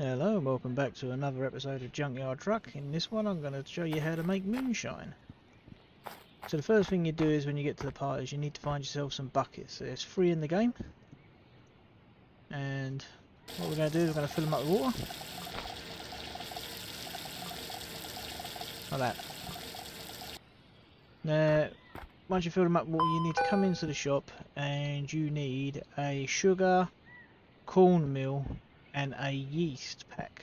Hello and welcome back to another episode of Junkyard Truck. In this one I'm going to show you how to make moonshine. So the first thing you do is when you get to the part is you need to find yourself some buckets. There's 3 in the game. And what we're going to do is we're going to fill them up with water. Like that. Now once you fill them up with water you need to come into the shop and you need a sugar, cornmeal and a yeast pack.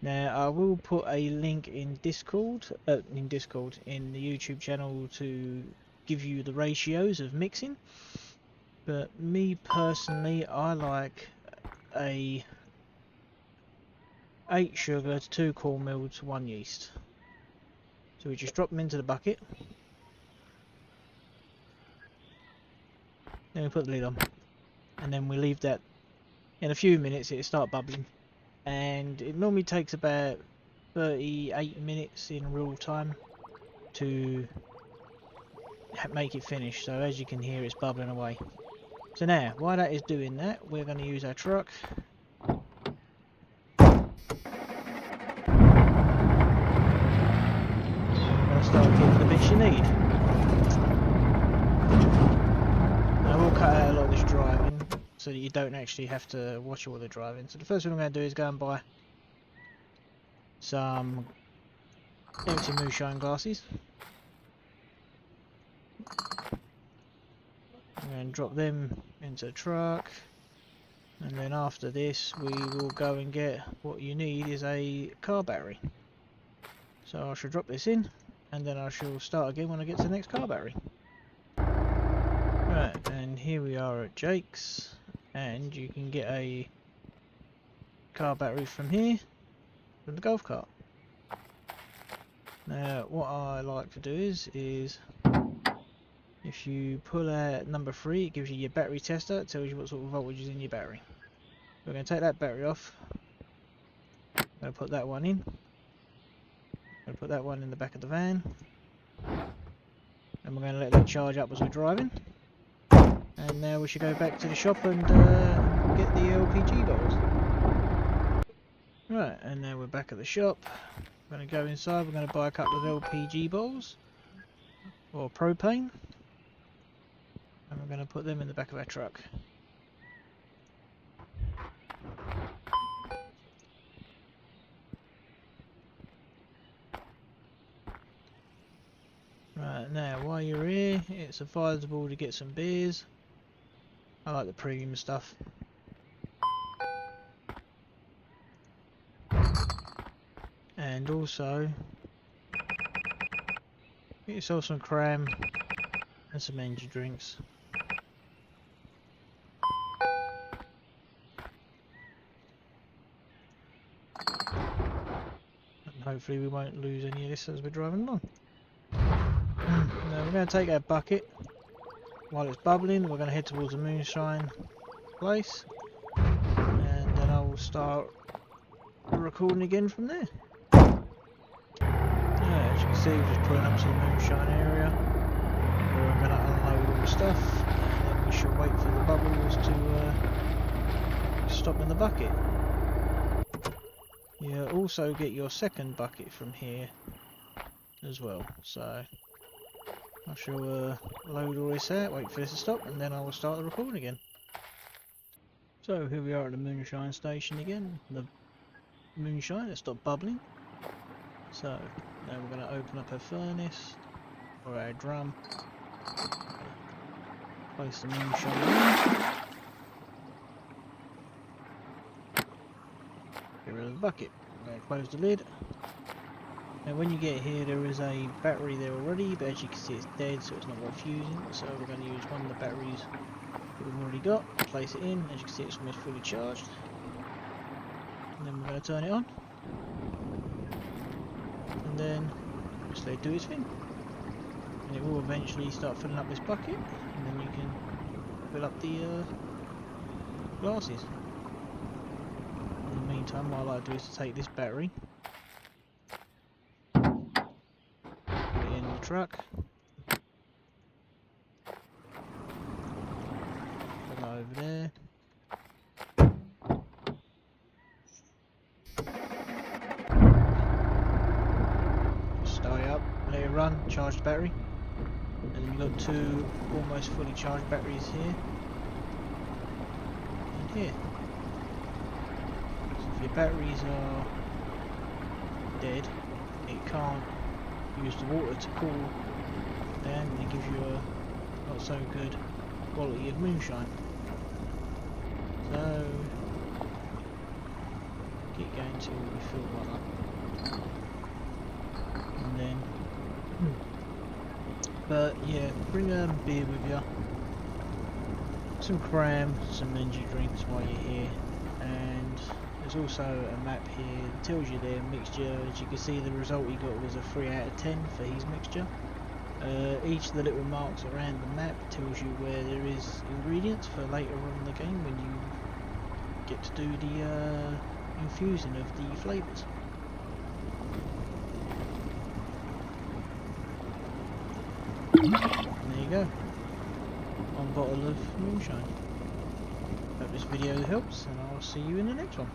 Now I will put a link in Discord in the YouTube channel to give you the ratios of mixing, but me personally I like a 8 sugar to 2 cornmeal to 1 yeast. So we just drop them into the bucket, then we put the lid on, and then we leave that. In a few minutes it'll start bubbling, and it normally takes about 38 minutes in real time to make it finish. So as you can hear, it's bubbling away. So now while that is doing that, we're going to use our truck. I'm going to start getting the bits you need. Now we'll cut out a lot of this driving so that you don't actually have to watch all the driving. So the first thing I'm going to do is go and buy some empty moonshine glasses. I'm going to drop them into the truck, and then after this we will go and get what you need is a car battery. So I shall drop this in and then I shall start again when I get to the next car battery. Right, and here we are at Jake's, and you can get a car battery from here, from the golf cart. Now what I like to do is if you pull out number 3, it gives you your battery tester. It tells you what sort of voltage is in your battery. We're going to take that battery off. I'm going to put that one in. I'm going to put that one in the back of the van. And we're going to let that charge up as we're driving. And now we should go back to the shop and get the LPG bottles. Right, and now we're back at the shop. We're going to go inside. We're going to buy a couple of LPG bottles, or propane. And we're going to put them in the back of our truck. Right, now while you're here, it's advisable to get some beers. I like the premium stuff. And also get yourself some cram and some energy drinks. And hopefully we won't lose any of this as we're driving along. Now we're going to take our bucket. While it's bubbling, we're going to head towards the moonshine place, and then I will start recording again from there. Yeah, as you can see, we're just pulling up to the moonshine area where I'm going to unload all the stuff, and then we shall wait for the bubbles to stop in the bucket. You also get your second bucket from here as well, so I shall load all this out, wait for this to stop, and then I will start the recording again. So here we are at the moonshine station again. The moonshine has stopped bubbling. So now we're going to open up our furnace, or our drum, place the moonshine in, get rid of the bucket, we're going to close the lid. Now when you get here there is a battery there already, but as you can see it's dead, so it's not worth using, so we're going to use one of the batteries that we've already got, place it in. As you can see it's almost fully charged, and then we're going to turn it on, and then just let it do its thing, and it will eventually start filling up this bucket, and then you can fill up the glasses. In the meantime, what I like to do is to take this battery, truck, put that over there, done, charge the battery. And then you've got two almost fully charged batteries here and here. So if your batteries are dead, it can't use the water to cool down, and it gives you a not so good quality of moonshine. So keep going till you fill one up, and then but yeah, bring a beer with you, some cram, some energy drinks while you're here, and there's also a map here that tells you their mixture. As you can see, the result he got was a 3 out of 10 for his mixture. Each of the little marks around the map tells you where there is ingredients for later on in the game when you get to do the infusing of the flavours. And there you go, one bottle of moonshine. Hope this video helps, and I'll see you in the next one.